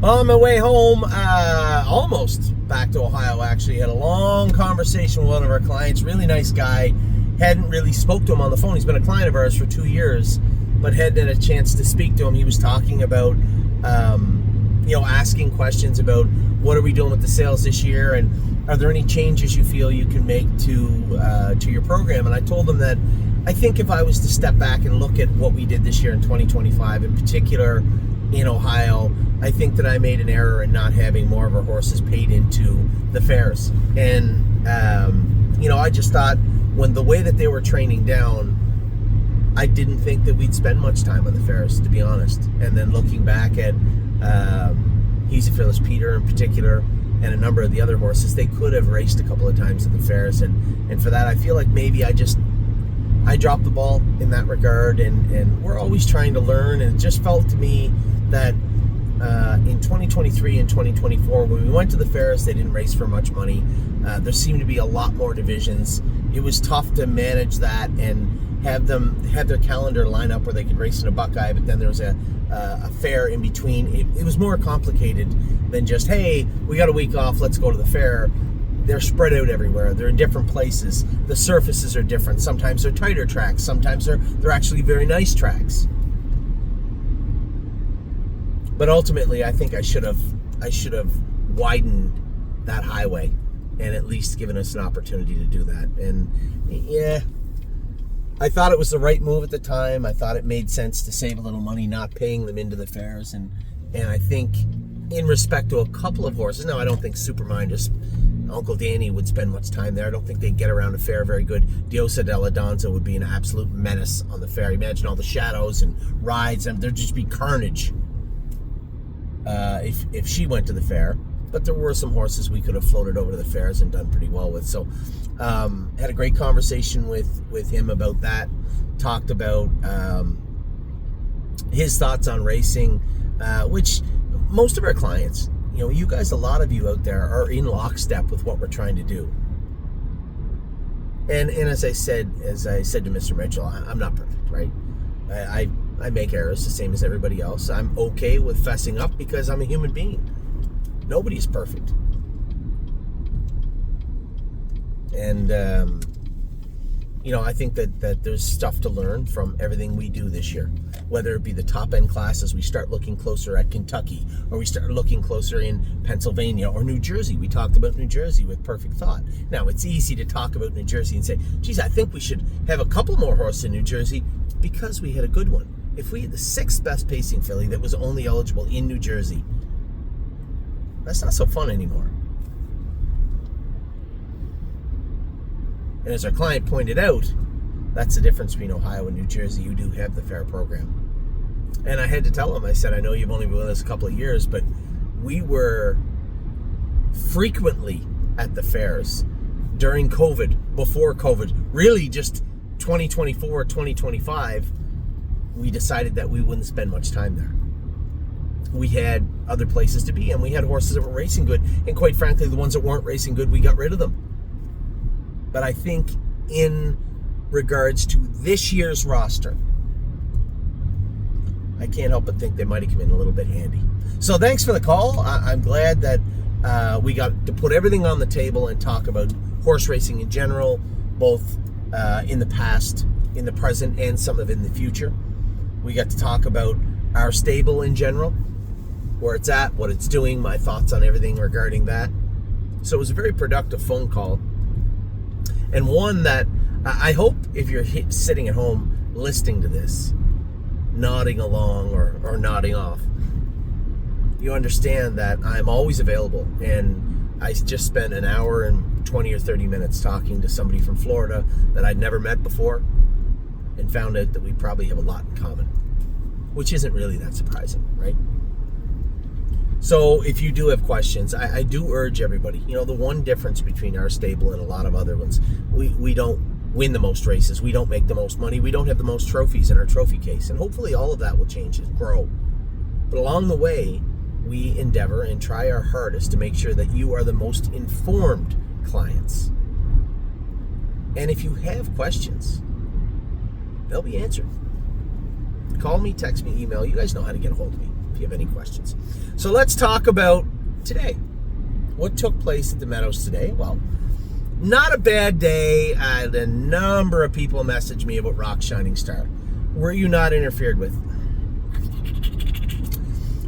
On my way home, almost back to Ohio, actually, had a long conversation with one of our clients. Really nice guy. Hadn't really spoke to him on the phone. He's been a client of ours for 2 years, but hadn't had a chance to speak to him. He was talking about, asking questions about what are we doing with the sales this year, and are there any changes you feel you can make to your program? And I told him that I think if I was to step back and look at what we did this year in 2025, in particular in Ohio, I think that I made an error in not having more of our horses paid into the fairs. And, I just thought when the way that they were training down, I didn't think that we'd spend much time on the fairs, to be honest. And then looking back at He's a Fearless Peter in particular, and a number of the other horses, they could have raced a couple of times at the fairs. And for that, I feel like maybe I dropped the ball in that regard, and we're always trying to learn. And it just felt to me that in 2023 and 2024, when we went to the fairs, they didn't race for much money. There seemed to be a lot more divisions. It was tough to manage that and have their calendar line up where they could race in a Buckeye, but then there was a fair in between. It was more complicated than just, hey, we got a week off, let's go to the fair. They're spread out everywhere. They're in different places. The surfaces are different. Sometimes they're tighter tracks. Sometimes they're actually very nice tracks. But ultimately, I think I should have widened that highway and at least given us an opportunity to do that. And yeah, I thought it was the right move at the time. I thought it made sense to save a little money not paying them into the fairs. And I think in respect to a couple of horses, now I don't think Supermind, just Uncle Danny, would spend much time there. I don't think they'd get around a fair very good. Diosa della Danza would be an absolute menace on the fair. Imagine all the shadows and rides, and there'd just be carnage if she went to the fair. But there were some horses we could have floated over to the fairs and done pretty well with. So had a great conversation with him about that. Talked about his thoughts on racing, which most of our clients, you guys, a lot of you out there are in lockstep with what we're trying to do. And as I said to Mr. Mitchell, I'm not perfect, right? I make errors the same as everybody else. I'm okay with fessing up because I'm a human being. Nobody's perfect. And, I think that there's stuff to learn from everything we do this year, whether it be the top end classes. We start looking closer at Kentucky, or we start looking closer in Pennsylvania or New Jersey. We talked about New Jersey with Perfect Thought. Now, it's easy to talk about New Jersey and say, geez, I think we should have a couple more horses in New Jersey because we had a good one. If we had the 6th best pacing filly that was only eligible in New Jersey, that's not so fun anymore. And as our client pointed out, that's the difference between Ohio and New Jersey. You do have the fair program. And I had to tell him, I said, I know you've only been with us a couple of years, but we were frequently at the fairs during COVID, before COVID, really just 2024, 2025, we decided that we wouldn't spend much time there. We had other places to be, and we had horses that were racing good, and quite frankly, the ones that weren't racing good, we got rid of them. But I think in regards to this year's roster, I can't help but think they might have come in a little bit handy. So thanks for the call. I'm glad that we got to put everything on the table and talk about horse racing in general, both in the past, in the present, and some of it in the future. We got to talk about our stable in general, where it's at, what it's doing, my thoughts on everything regarding that. So it was a very productive phone call, and one that I hope if you're sitting at home listening to this, nodding along or nodding off, you understand that I'm always available. And I just spent an hour and 20 or 30 minutes talking to somebody from Florida that I'd never met before, and found out that we probably have a lot in common, which isn't really that surprising, right? So if you do have questions, I do urge everybody, the one difference between our stable and a lot of other ones, we don't win the most races, we don't make the most money, we don't have the most trophies in our trophy case, and hopefully all of that will change and grow. But along the way, we endeavor and try our hardest to make sure that you are the most informed clients. And if you have questions, they'll be answered. Call me, text me, email. You guys know how to get a hold of me. if you have any questions. So let's talk about today. What took place at the Meadows today? Well, not a bad day. I had a number of people message me about Rock Shining Star. Were you not interfered with?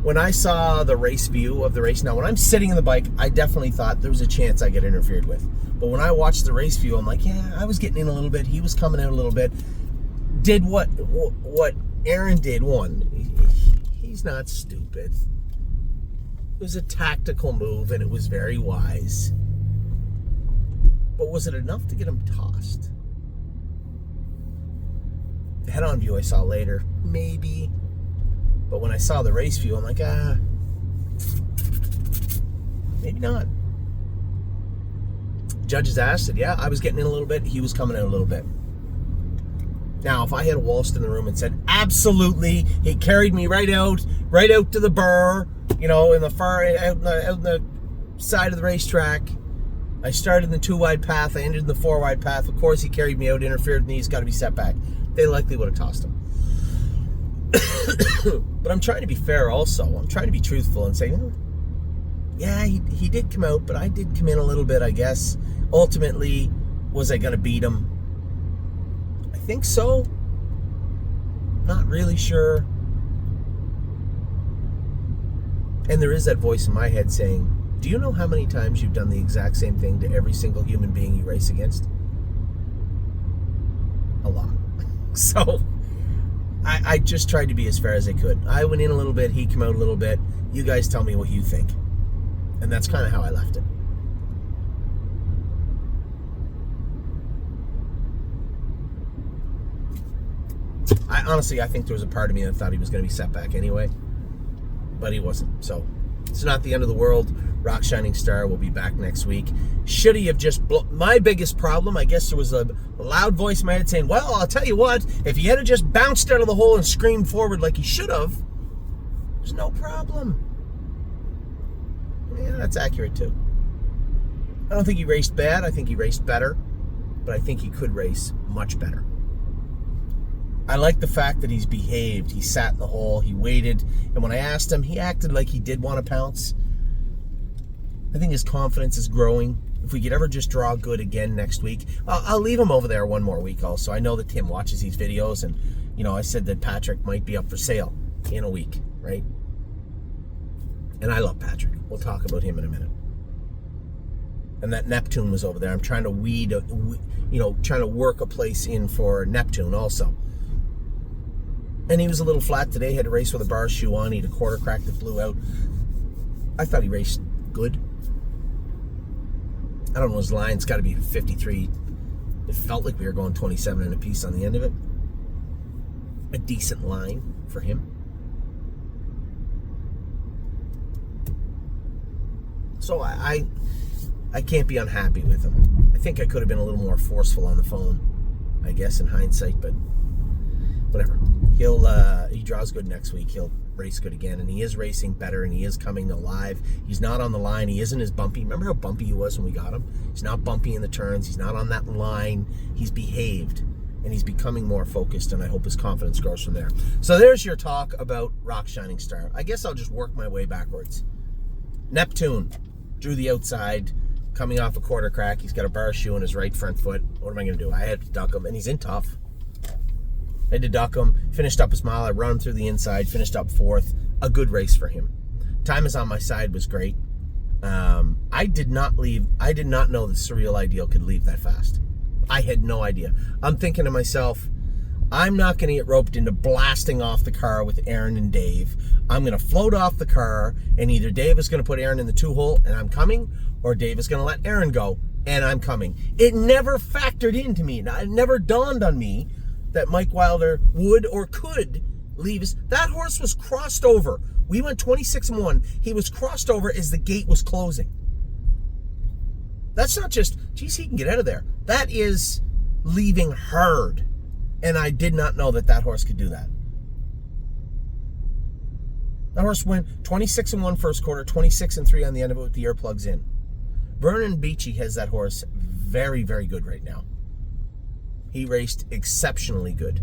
When I saw the race view of the race, now when I'm sitting in the bike, I definitely thought there was a chance I get interfered with. But when I watched the race view, I'm like, yeah, I was getting in a little bit. He was coming out a little bit. Did what Aaron did. He's not stupid. It was a tactical move, and it was very wise. But was it enough to get him tossed? The head-on view I saw later, maybe. But when I saw the race view, I'm like, maybe not. Judges asked it, yeah, I was getting in a little bit. He was coming out a little bit. Now, if I had waltzed in the room and said, absolutely, he carried me right out to the burr, in the far, out in the side of the racetrack. I started in the 2-wide path. I ended in the 4-wide path. Of course, he carried me out, interfered with me. He's got to be set back. They likely would have tossed him. But I'm trying to be fair also. I'm trying to be truthful and say, yeah, he did come out, but I did come in a little bit, I guess. Ultimately, was I going to beat him? I think so. Not really sure. And there is that voice in my head saying, do you know how many times you've done the exact same thing to every single human being you race against? A lot. So, I just tried to be as fair as I could. I went in a little bit, he came out a little bit. You guys tell me what you think. And that's kind of how I left it. I think there was a part of me that thought he was going to be set back anyway. But he wasn't. So, it's not the end of the world. Rock Shining Star will be back next week. Should he have just... My biggest problem, I guess there was a loud voice in my head saying, well, I'll tell you what, if he had just bounced out of the hole and screamed forward like he should have, there's no problem. Yeah, that's accurate too. I don't think he raced bad. I think he raced better. But I think he could race much better. I like the fact that he's behaved. He sat in the hole. He waited. And when I asked him, he acted like he did want to pounce. I think his confidence is growing. If we could ever just draw good again next week, I'll leave him over there one more week also. I know that Tim watches these videos, and, I said that Patrick might be up for sale in a week, right? And I love Patrick. We'll talk about him in a minute. And that Neptune was over there. I'm trying to trying to work a place in for Neptune also. And he was a little flat today. He had to race with a bar shoe on. He had a quarter crack that blew out. I thought he raced good. I don't know his line. It's got to be 53. It felt like we were going 27 and a piece on the end of it. A decent line for him. So I can't be unhappy with him. I think I could have been a little more forceful on the phone, I guess, in hindsight, but whatever. He draws good next week. He'll race good again, and he is racing better, and he is coming alive. He's not on the line. He isn't as bumpy. Remember how bumpy he was when we got him? He's not bumpy in the turns. He's not on that line. He's behaved, and he's becoming more focused, and I hope his confidence grows from there. So there's your talk about Rock Shining Star. I guess I'll just work my way backwards. Neptune drew the outside, coming off a quarter crack. He's got a bar shoe on his right front foot. What am I going to do? I had to duck him, and he's in tough. I had to duck him, finished up his mile. I run him through the inside, finished up fourth. A good race for him. Time is on my side was great. I did not know that Surreal Ideal could leave that fast. I had no idea. I'm thinking to myself, I'm not going to get roped into blasting off the car with Aaron and Dave. I'm going to float off the car, and either Dave is going to put Aaron in the 2-hole, and I'm coming, or Dave is going to let Aaron go, and I'm coming. It never factored into me. It never dawned on me that Mike Wilder would or could leave us. That horse was crossed over. We went 26-1. He was crossed over as the gate was closing. That's not just, geez, he can get out of there. That is leaving hard. And I did not know that horse could do that. That horse went 26-1 first quarter, 26-3 on the end of it with the earplugs in. Vernon Beachy has that horse very, very good right now. He raced exceptionally good.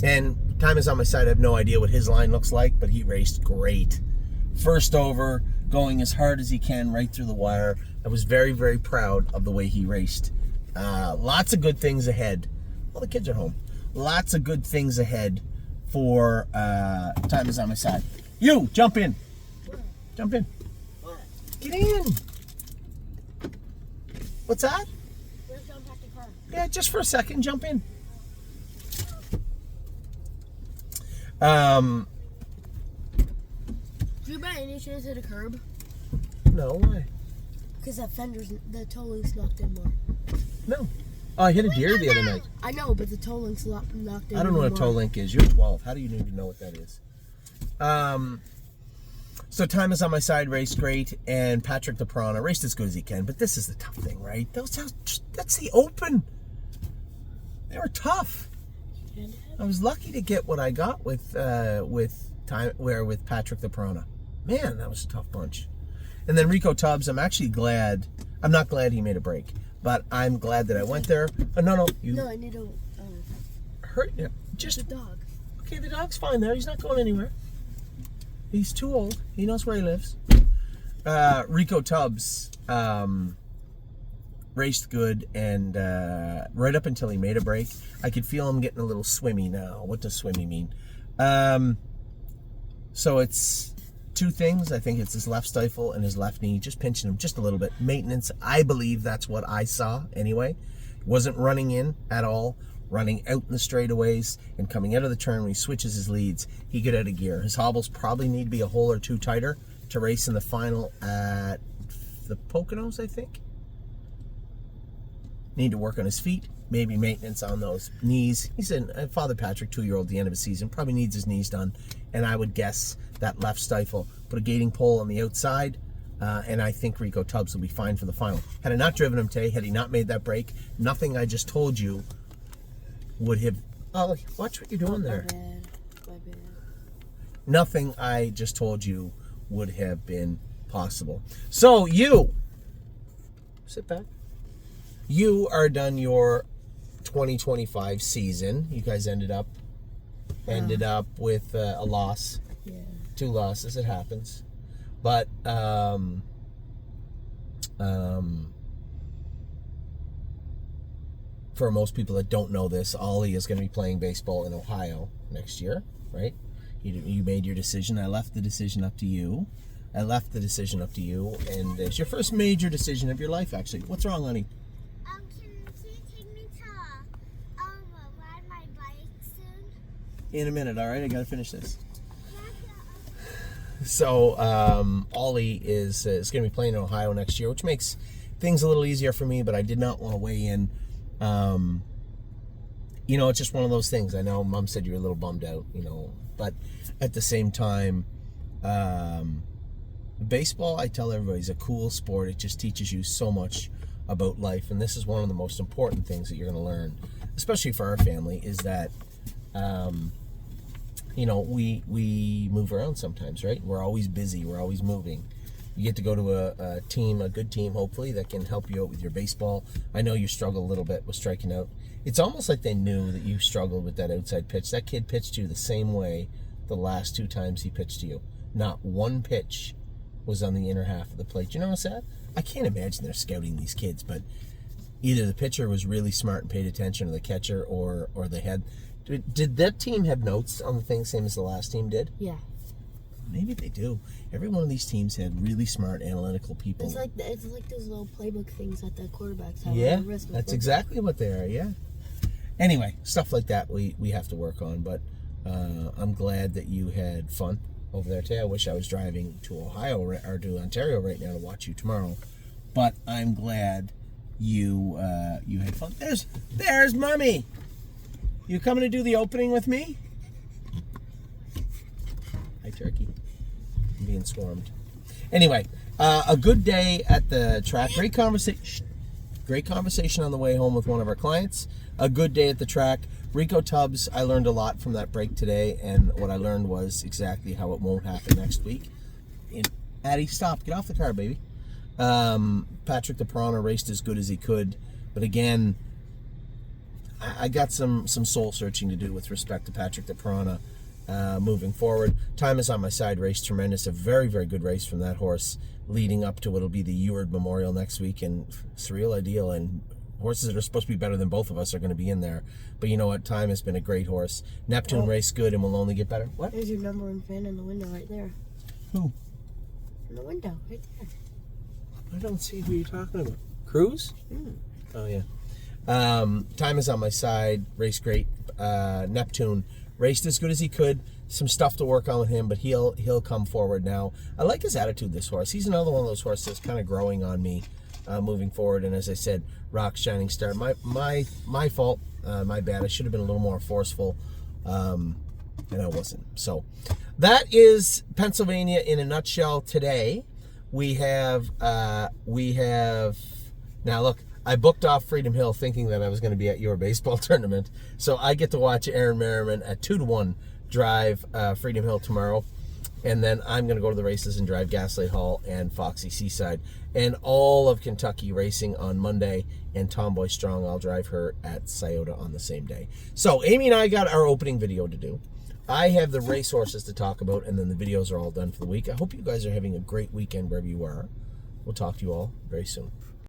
And time is on my side. I have no idea what his line looks like, but he raced great. First over, going as hard as he can right through the wire. I was very, very proud of the way he raced. Lots of good things ahead. Well, the kids are home. Lots of good things ahead for time is on my side. You, jump in. What? Jump in. What? Get in. What's that? Where's John Patrick Car? Yeah, just for a second, jump in. Did you by any chance hit a curb? No, why? Because that fender's, the toe link's knocked in more. No. Oh, I hit a deer the other night. I know, but the toe link's knocked in. I don't know what a toe link is. You're 12. How do you need to know what that is? So time is on my side, raced great, and Patrick the Piranha raced as good as he can, but this is the tough thing, right? That's the open. They were tough. I was lucky to get what I got with Patrick the Piranha. Man, that was a tough bunch. And then Rico Tubbs, I'm actually glad. I'm not glad he made a break, but I'm glad that I went there. No, No, I need to hurt you. Just the dog. Okay, the dog's fine there. He's not going anywhere. He's too old. He knows where he lives. Rico Tubbs raced good, and right up until he made a break, I could feel him getting a little swimmy now. What does swimmy mean? So it's two things. I think it's his left stifle and his left knee, just pinching him just a little bit. Maintenance, I believe that's what I saw anyway. Wasn't running in at all. Running out in the straightaways and coming out of the turn when he switches his leads, he get out of gear. His hobbles probably need to be a hole or two tighter to race in the final at the Poconos, I think. Need to work on his feet, maybe maintenance on those knees. He's a Father Patrick 2-year-old at the end of his season, probably needs his knees done, and I would guess that left stifle. Put a gating pole on the outside, and I think Rico Tubbs will be fine for the final. Had I not driven him today, had he not made that break, nothing I just told you would have... Oh, watch what you're doing there. My bad. Nothing I just told you would have been possible. So you, sit back. You are done your 2025 season. You guys ended up with a loss. Yeah. 2 losses. It happens. But for most people that don't know this, Ollie is going to be playing baseball in Ohio next year, right? You made your decision. I left the decision up to you. And it's your first major decision of your life, actually. What's wrong, honey? Can you take me to ride my bike soon? In a minute, all right? I got to finish this. So, Ollie is going to be playing in Ohio next year, which makes things a little easier for me, but I did not want to weigh in. It's just one of those things. I know Mom said you were a little bummed out, but at the same time, baseball, I tell everybody, is a cool sport. It just teaches you so much about life, and this is one of the most important things that you're going to learn, especially for our family, is that we move around sometimes, right? We're always busy, we're always moving. You get to go to a good team, hopefully, that can help you out with your baseball. I know you struggle a little bit with striking out. It's almost like they knew that you struggled with that outside pitch. That kid pitched you the same way the last 2 times he pitched to you. Not one pitch was on the inner half of the plate. You know what's that? I can't imagine they're scouting these kids, but either the pitcher was really smart and paid attention, or the catcher, or they had... Did that team have notes on the thing, same as the last team did? Yeah. Maybe they do. Every one of these teams had really smart, analytical people. It's like those little playbook things that the quarterbacks have Yeah, on the wrist. that's exactly what they are, yeah. Anyway, stuff like that we have to work on, but I'm glad that you had fun over there today. I wish I was driving to Ohio or to Ontario right now to watch you tomorrow, but I'm glad you had fun. There's Mommy! You coming to do the opening with me? Hi, Turkey. I'm being swarmed. Anyway, a good day at the track. Great conversation on the way home with one of our clients. A good day at the track. Rico Tubbs, I learned a lot from that break today, and what I learned was exactly how it won't happen next week. Addie, stop. Get off the car, baby. Patrick the Piranha raced as good as he could, but again, I got some soul searching to do with respect to Patrick DePrana moving forward. Time is on my side. Race tremendous. A very, very good race from that horse leading up to what'll be the Eward Memorial next week, and Surreal Ideal and horses that are supposed to be better than both of us are going to be in there. But you know what? Time has been a great horse. Neptune race good and will only get better. What? There's your number one fan in the window right there. Who? In the window, right there. I don't see who you're talking about. Cruz? Oh, yeah. Time is on my side. Race great. Neptune raced as good as he could. Some stuff to work on with him, but he'll come forward now. I like his attitude, this horse. He's another one of those horses that's kind of growing on me moving forward. And as I said, Rock Shining Star. My fault. My bad. I should have been a little more forceful, and I wasn't. So that is Pennsylvania in a nutshell today. We have now look, I booked off Freedom Hill thinking that I was going to be at your baseball tournament. So I get to watch Aaron Merriman at 2-1 drive Freedom Hill tomorrow. And then I'm going to go to the races and drive Gaslight Hall and Foxy Seaside. And all of Kentucky racing on Monday. And Tomboy Strong, I'll drive her at Scioto on the same day. So Amy and I got our opening video to do. I have the racehorses to talk about, and then the videos are all done for the week. I hope you guys are having a great weekend wherever you are. We'll talk to you all very soon.